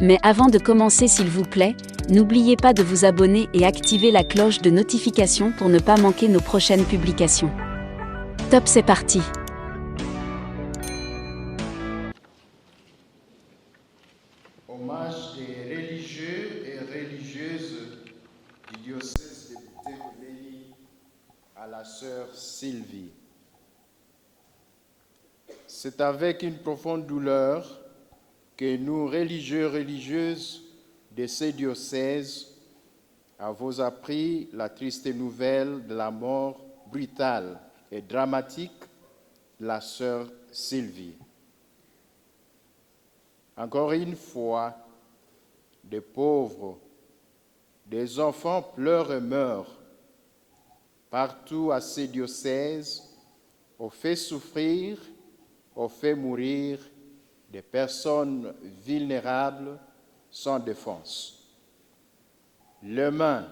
Mais avant de commencer, s'il vous plaît, n'oubliez pas de vous abonner et activer la cloche de notification pour ne pas manquer nos prochaines publications. Top, c'est parti! Hommage des religieux et religieuses du diocèse de Butembo-Beni à la sœur Sylvie. C'est avec une profonde douleur que nous, religieux, religieuses de ces diocèses, avons appris la triste nouvelle de la mort brutale et dramatique de la sœur Sylvie. Encore une fois, des pauvres, des enfants pleurent et meurent. Partout à ces diocèses, on fait souffrir, on fait mourir des personnes vulnérables sans défense. Les mains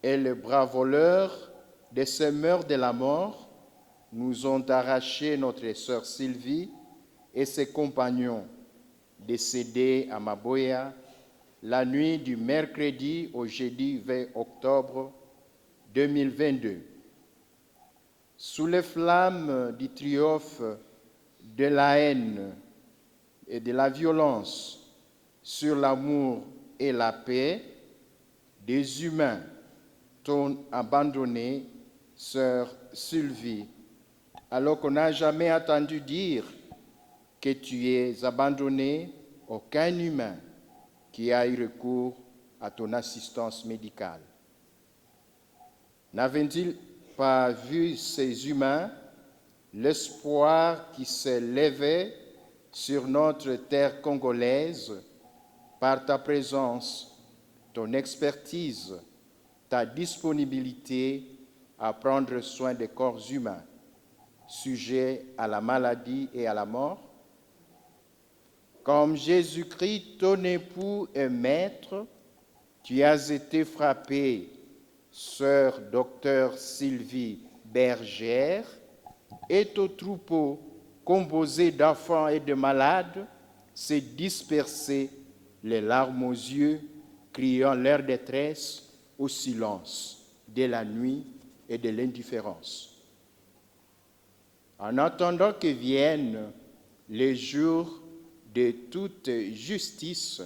et les bras voleurs de ces meurtres de la mort nous ont arraché notre sœur Sylvie et ses compagnons décédés à Maboya la nuit du mercredi au jeudi 20 octobre 2022. Sous les flammes du triomphe de la haine et de la violence sur l'amour et la paix, des humains t'ont abandonné, sœur Sylvie, alors qu'on n'a jamais entendu dire que tu es abandonné, aucun humain qui a eu recours à ton assistance médicale. N'avaient-ils pas vu ces humains l'espoir qui s'élevait sur notre terre congolaise par ta présence, ton expertise, ta disponibilité à prendre soin des corps humains, sujets à la maladie et à la mort? Comme Jésus-Christ, ton époux et maître, tu as été frappée, sœur docteur Sylvie Bergère, et ton troupeau, composé d'enfants et de malades, s'est dispersé, les larmes aux yeux, criant leur détresse au silence de la nuit et de l'indifférence. En attendant que vienne les jours de toute justice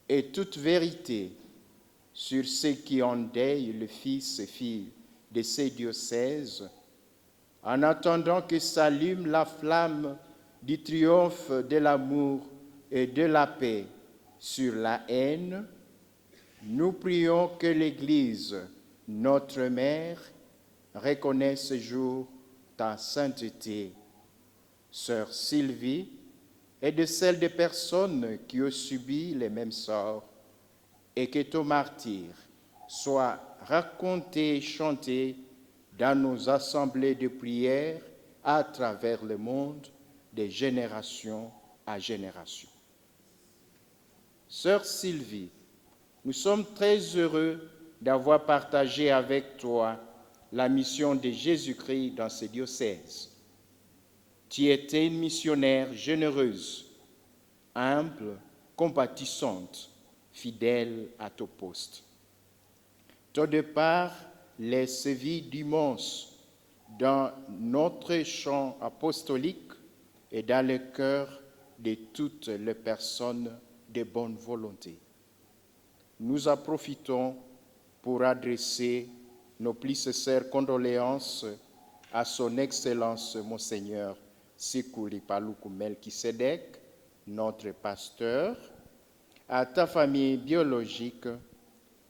et toute vérité sur ceux qui endeuillent le fils et fille de ces diocèses, en attendant que s'allume la flamme du triomphe de l'amour et de la paix sur la haine, nous prions que l'Église, notre Mère, reconnaisse ce jour ta sainteté. Sœur Sylvie, et de celles des personnes qui ont subi les mêmes sorts, et que ton martyre soit raconté et chanté dans nos assemblées de prière à travers le monde, de génération à génération. Sœur Sylvie, nous sommes très heureux d'avoir partagé avec toi la mission de Jésus-Christ dans ce diocèse. Tu étais une missionnaire généreuse, humble, compatissante, fidèle à ton poste. Ton départ laisse vide immense dans notre champ apostolique et dans le cœur de toutes les personnes de bonne volonté. Nous en profitons pour adresser nos plus sincères condoléances à son Excellence Monseigneur Sikuli Paluku Melchisedec, notre pasteur, à ta famille biologique,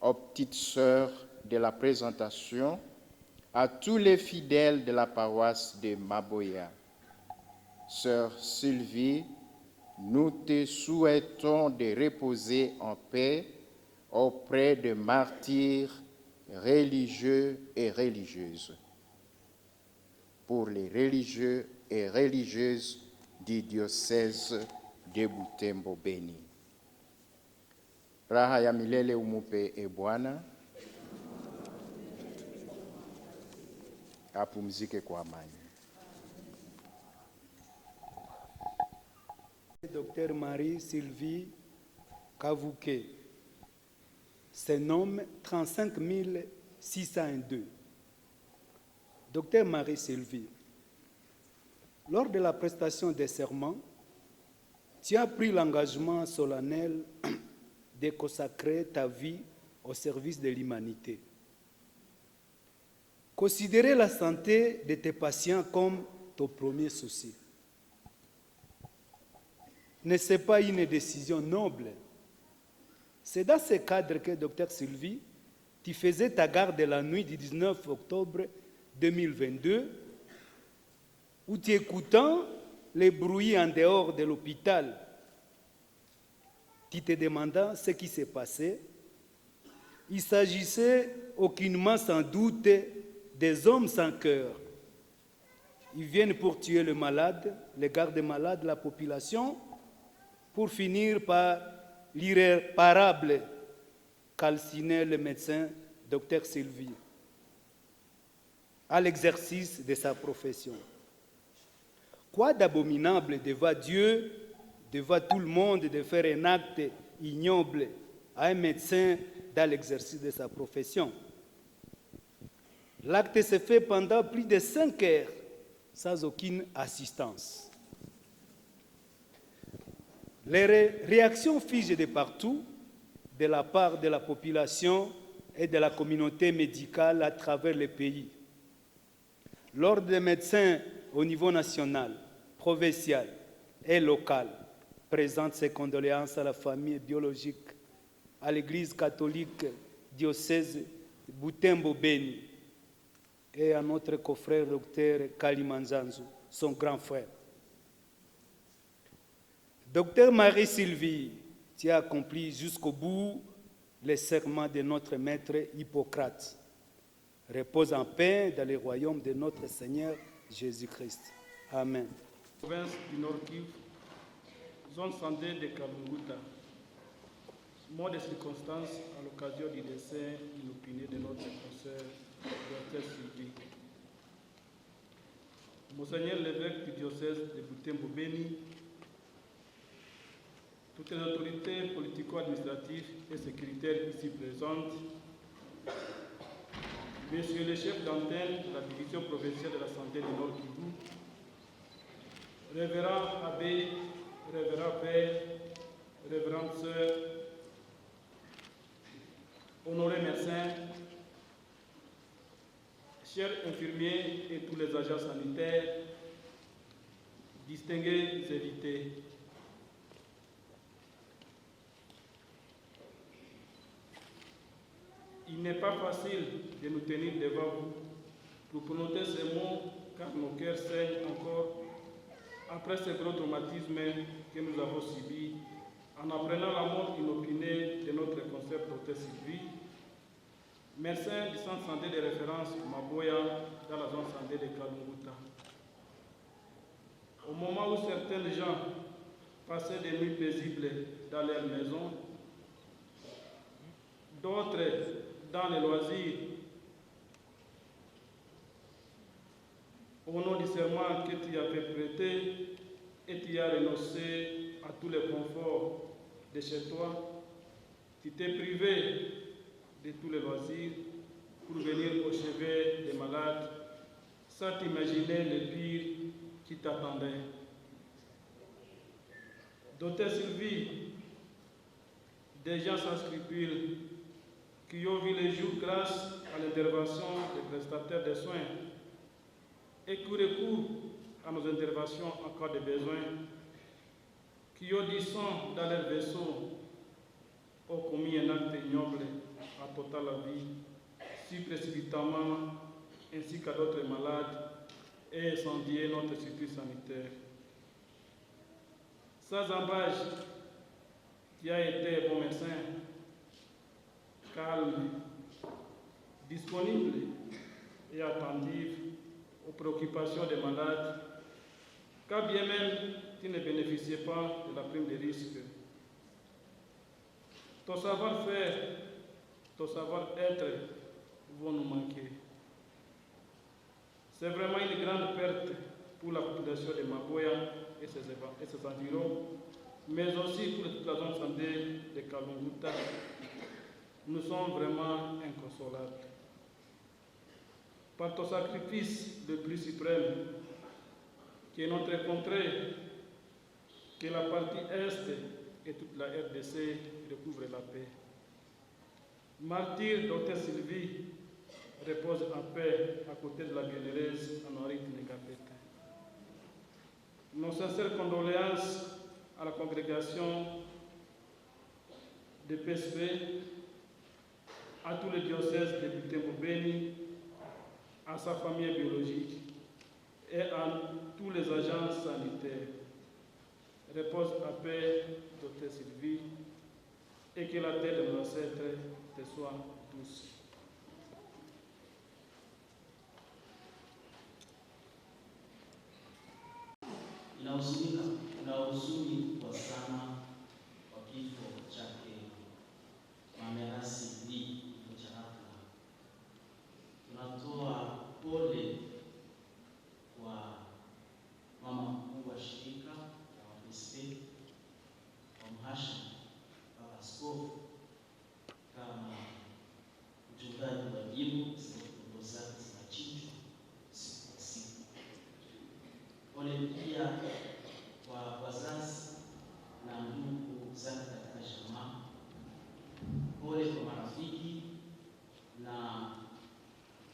aux petites sœurs de la présentation, à tous les fidèles de la paroisse de Maboya. Sœur Sylvie, nous te souhaitons de reposer en paix auprès des martyrs religieux et religieuses. Pour les religieux et religieuses du diocèse de Butembo-Beni. Raha ya milele umupe e Bwana, apumzike kwa amani. Dr Marie-Sylvie Kavouké se nomme 35 602. Dr Marie-Sylvie, lors de la prestation des serments, tu as pris l'engagement solennel de consacrer ta vie au service de l'humanité. Considérer la santé de tes patients comme ton premier souci. N'est-ce pas une décision noble? C'est dans ce cadre que, Dr Sylvie, tu faisais ta garde de la nuit du 19 octobre 2022, où tu écoutant les bruits en dehors de l'hôpital, tu te demandant ce qui s'est passé. Il s'agissait aucunement sans doute des hommes sans cœur. Ils viennent pour tuer le malade, les gardes-malades, la population, pour finir par l'irréparable calciner le médecin Dr Sylvie à l'exercice de sa profession. Quoi d'abominable devant Dieu, devant tout le monde, de faire un acte ignoble à un médecin dans l'exercice de sa profession? L'acte s'est fait pendant plus de 5 heures sans aucune assistance. Les réactions figent de partout de la part de la population et de la communauté médicale à travers le pays. L'Ordre des médecins au niveau national, provincial et local présente ses condoléances à la famille biologique, à l'Église catholique diocèse de Butembo-Beni et à notre confrère docteur Kalimanzanzu, son grand frère. Docteur Marie-Sylvie, tu as accompli jusqu'au bout les serments de notre maître Hippocrate. Repose en paix dans le royaume de notre Seigneur Jésus-Christ. Amen. Province du Nord Kivu, zone santé de Kalunguta. Mot de circonstance à l'occasion du décès inopiné de notre consoeur, Dr Sylvie. Monseigneur l'évêque du diocèse de Butembo-Beni, toutes les autorités politico-administratives et sécuritaires ici présentes, Messieurs les chefs d'antenne de la division provinciale de la santé du Nord Kivu, révérend abbé, révérend père, révérende sœur, honorés médecins, chers infirmiers et tous les agents sanitaires, distingués invités. Il n'est pas facile de nous tenir devant vous pour prononcer ces mots car nos cœurs saignent encore après ce gros traumatisme que nous avons subi en apprenant la mort inopinée de notre concept Dr Sylvie, médecin du centre santé de référence Maboya dans la zone santé de Kalunguta. Au moment où certains gens passaient des nuits paisibles dans leur maison, d'autres dans les loisirs, au nom du serment que tu avais prêté et tu as renoncé à tous les conforts de chez toi, tu t'es privé de tous les loisirs pour venir au chevet des malades sans t'imaginer le pire qui t'attendait. Dr Sylvie, des gens sans scrupules qui ont vu les jours grâce à l'intervention des prestataires de soins et qui recourent à nos interventions en cas de besoin, qui ont du sang dans leur vaisseau, ont commis un acte ignoble à total la vie, si précipitamment, ainsi qu'à d'autres malades, et incendié notre circuit sanitaire. Sans embâche, qui a été bon médecin, calme, disponible et attentif aux préoccupations des malades, quand bien même tu ne bénéficiais pas de la prime de risque. Ton savoir-faire, ton savoir-être vont nous manquer. C'est vraiment une grande perte pour la population de Maboya et ses environs, mais aussi pour toute la zone santé de Kalunguta, nous sommes vraiment inconsolables. Par ton sacrifice le plus suprême, qui est notre contrée, que la partie Est et toute la RDC recouvrent la paix. Martyr Dr Sylvie repose en paix à côté de la bienheureuse Honorite Negapete. Nos sincères condoléances à la congrégation de PSP, à tous les diocèses de Butembo-Beni, à sa famille biologique et à tous les agents sanitaires. Repose en paix, Dr Sylvie, et que la terre de nos ancêtres te soit douce. Ina huzuni kwa sana kwa kifo chake Mama Sylvie, kifo cha ghafla. Tunatoa pole kwa mama mkuu wa shirika la Wakristo, kwa mhashamu, kwa askofu, kama mchungaji wa jimbo, siku zake zinachinjwa siku kwa siku. Pole pia kwa wazazi na ndugu zake katika jamaa. Pole kwa marafiki na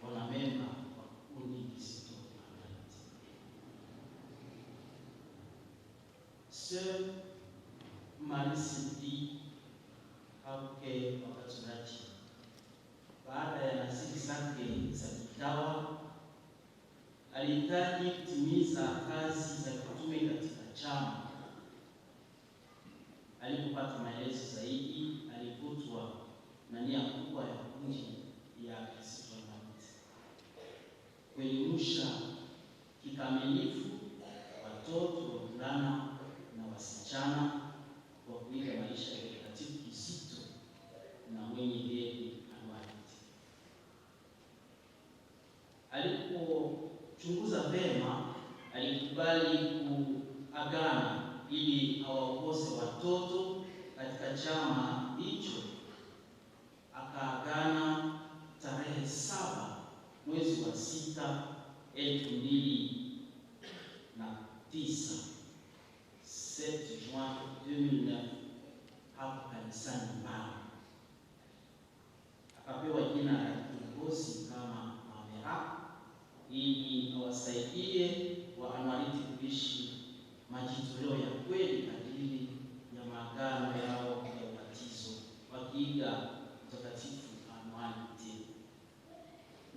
wanamemba wa kundi Kizito Humanity. Sœur Marie Sylvie Hauke Wakaturachi, baada ya nasiri zake za kitawa, alihitaji kutimiza kazi za kitume katika chama. Alipopata maelezo zaidi, alivutwa na nia kubwa ya kundi ya Kizito Humanity kuelimisha kikamilifu watoto, wavulana na wasichana kwa kuiga maisha ya Mtakatifu Kizito na mwenye heri Humanity. Alipochunguza vema, alikubali kuagana ili awaongoze watoto katika chama hicho. Akaagana tarehe 7 mwezi wa 6, 2009, 7 Juin 2009, hapo kanisani Mbao. Akapewa jina la kiongozi kama Mamera ili awasaidie Waanuariti kuishi majitoleo ya kweli kadiri ya maagano yao ya ubatizo, wakiiga Mtakatifu Anuarite.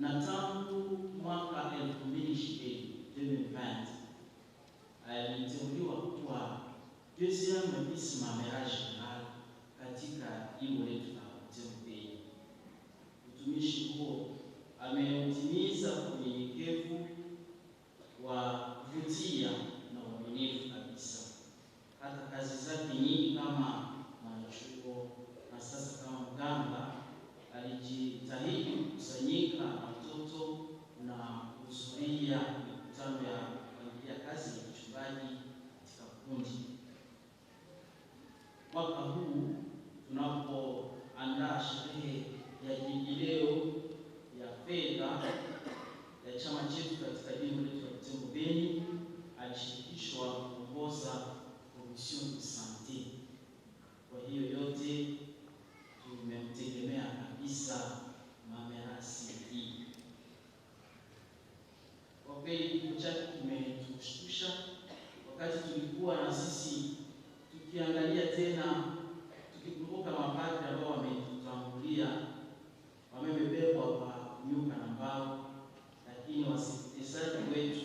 Na tangu mwaka 2020 aliteuliwa kuwa deuxième vice-mamera général katika jimbo letu la Butembo. Utumishi huo ameutimiza kwa unyenyekevu wa kuvutia na uaminifu kabisa. Hata kazi zake nyingi kama mwanachuo na sasa kama mganga, alijitahidi kukusanyika na watoto na kuhudhuria mikutano ya kupangilia kazi ya uchungaji katika kundi. Mwaka huu tunapoandaa sherehe ya jubileo ya fedha ya chama chetu katika jimbo letu la Butembo-Beni, alishirikishwa kuongoza commission de santé. Kwa hiyo yote tumemtegemea kabisa Mama Sylvie. Kwa kweli kifo chake kimetushtusha. Wakati tulikuwa na sisi tukiangalia tena, tukikumbuka mapadri ambao wametutangulia, wamebebwa kwa nyuka na mbao, lakini wasikilizaji wetu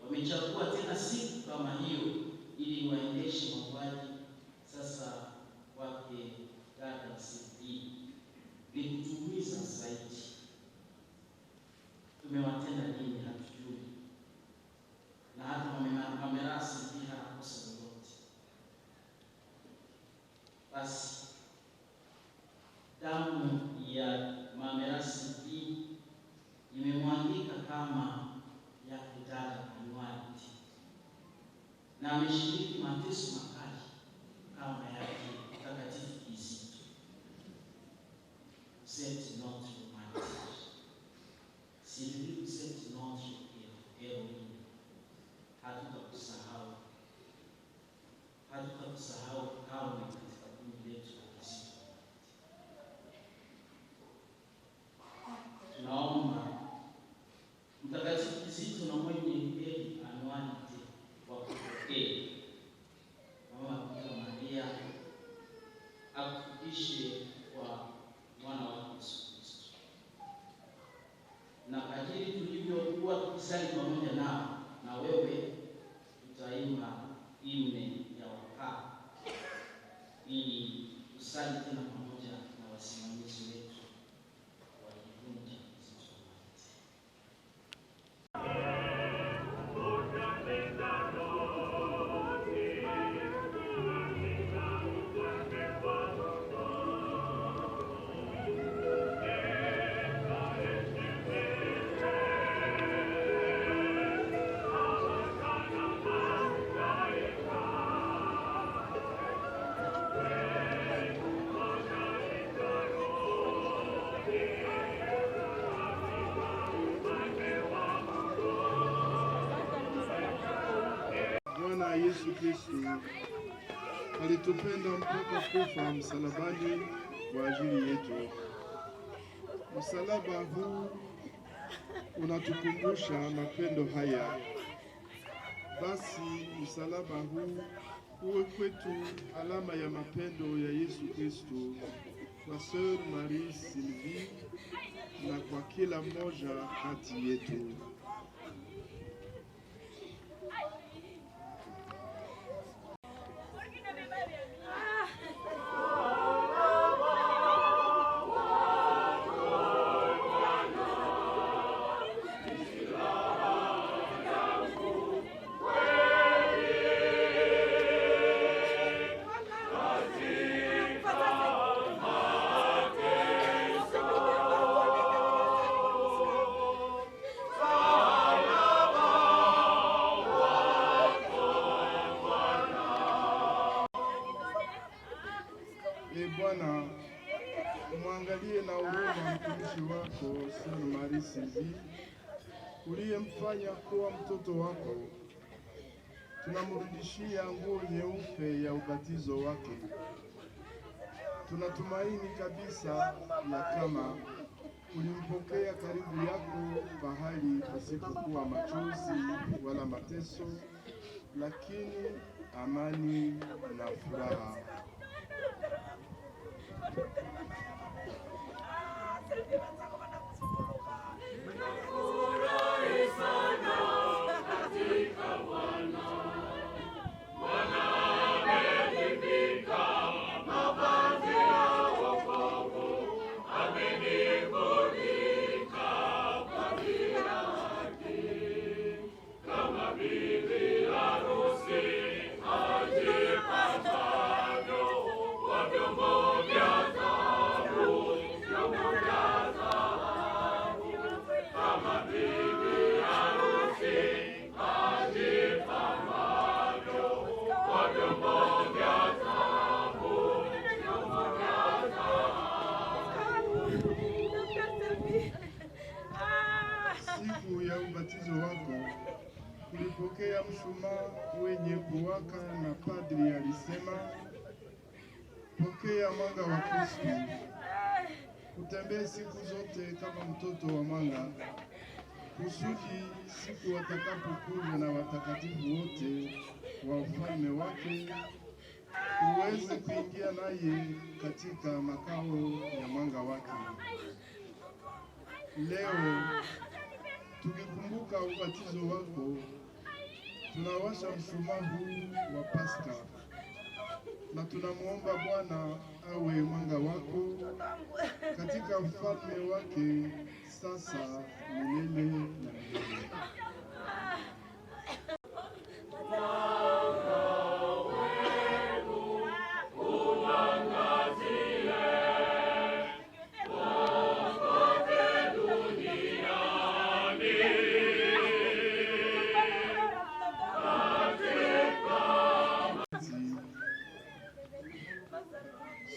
wamechagua tena siku kama hiyo ili waendeshe mauaji sasa wake dada Sylvie. Ni kutumiza zaidi. Tumewatenda nini hatujui, na hata Mama Sylvie hakosa lolote. Sylvie, vous êtes notre héroïne. Hatutakusahau kamwe katika kundi letu la Kizito. Tunaomba Mtakatifu Kizito na mwenye heri anwani wakupokee Mama Bikira Maria akufikishe kwa mwana wa Yesu Kristo. Na kadiri tulivyokuwa tukisali pamoja nao, na wewe tutaimba himne ya wakaa ili tusali tena pamoja na wasimamizi wetu wa kikundi cha Kizito. Bwana Yesu Kristo alitupenda mpaka kufa msalabani kwa ajili yetu. Msalaba huu unatukumbusha mapendo haya. Basi msalaba huu uwe kwetu alama ya mapendo ya Yesu Kristo kwa Sœur Marie Sylvie na kwa kila mmoja kati yetu. Bwana, umwangalie na huruma mtumishi wako Sœur Marie Sylvie, uliyemfanya kuwa mtoto wako. Tunamrudishia nguo nyeupe ya ubatizo wake. Tunatumaini kabisa ya kama ulimpokea karibu yako pahali pasipokuwa machozi wala mateso, lakini amani na furaha. Siku ya ubatizo wako ulipokea mshumaa wenye kuwaka, na padri alisema, pokea mwanga wa Kristo. Utembee siku zote kama mtoto wa mwanga, kusudi siku watakapokuja na watakatifu wote wa ufalme wake uweze kuingia naye katika makao ya mwanga wake. Leo tukikumbuka ubatizo wako, tunawasha mshumaa huu wa Pasaka na tunamwomba Bwana awe mwanga wako katika ufalme wake sasa milele na milele.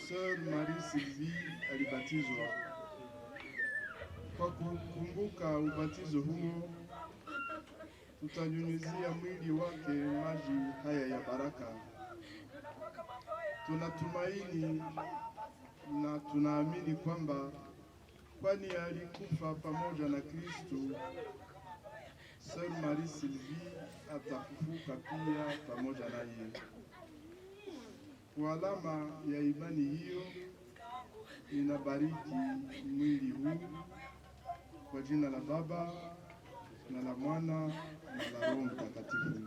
Sœur Marie Sylvie alibatizwa. Kwa kukumbuka ubatizo huo, tutanyunyizia mwili wake maji haya ya baraka. Tunatumaini na tunaamini kwamba kwani alikufa pamoja na Kristo, Sœur Marie Sylvie atafufuka pia pamoja naye. Kwa alama ya imani hiyo, ninabariki mwili huu kwa jina la Baba na la Mwana na la Roho Mtakatifu.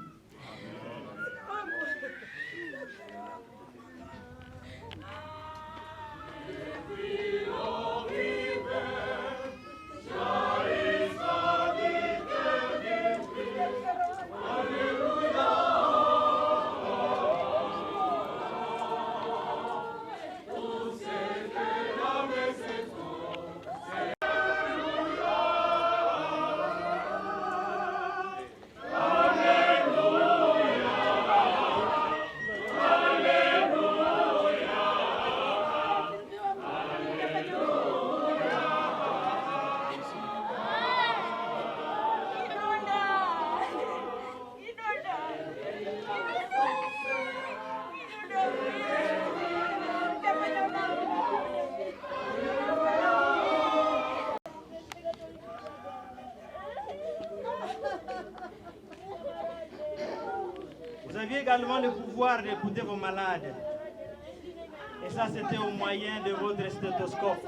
Vous aviez également le pouvoir d'écouter vos malades. Et ça, c'était au moyen de votre stéthoscope.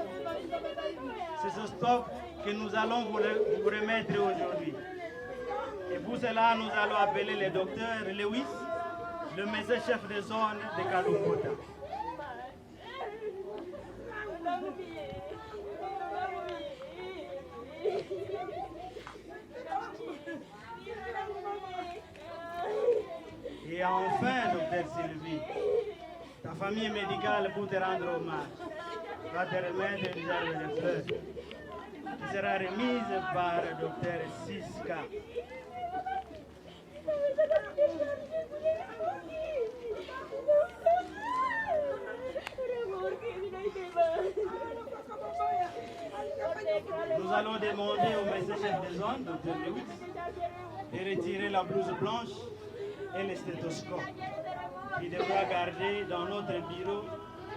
C'est ce stop que nous allons vous remettre aujourd'hui. Et pour cela, nous allons appeler le docteur Lewis, le médecin chef de zone de Kalungota. Et enfin, docteur Sylvie, ta famille médicale pour te rendre hommage va te remettre une gerbe de fleurs qui sera remise par le docteur Siska. Nous allons demander au médecin chef de zone, docteur Lewis, de retirer la blouse blanche et le stéthoscope. Il devra garder dans notre bureau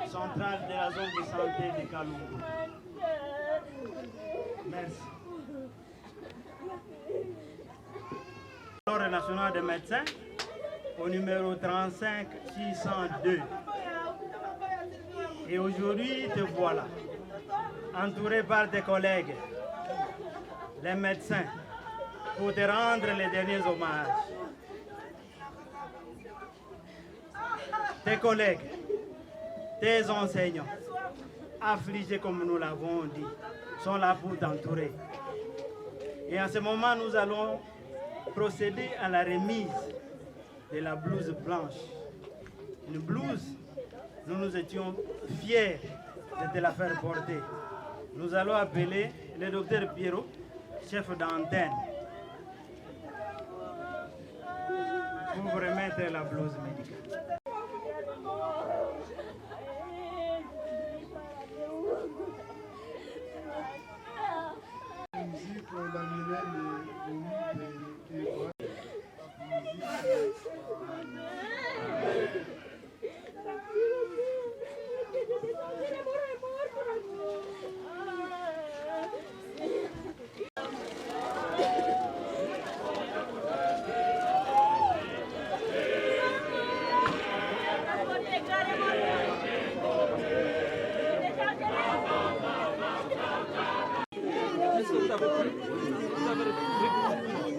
central de la zone de santé de Kalungu. Merci. L'Ordre national des médecins au numéro 35 602. Et aujourd'hui, te voilà, entouré par tes collègues, les médecins, pour te rendre les derniers hommages. Tes collègues, tes enseignants, affligés comme nous l'avons dit, sont là pour t'entourer. Et en ce moment, nous allons procéder à la remise de la blouse blanche. Une blouse, nous étions fiers de te la faire porter. Nous allons appeler le docteur Pierrot, chef d'antenne, pour vous remettre la blouse médicale. Pumziko la milele umpe e Bwana. Vous avez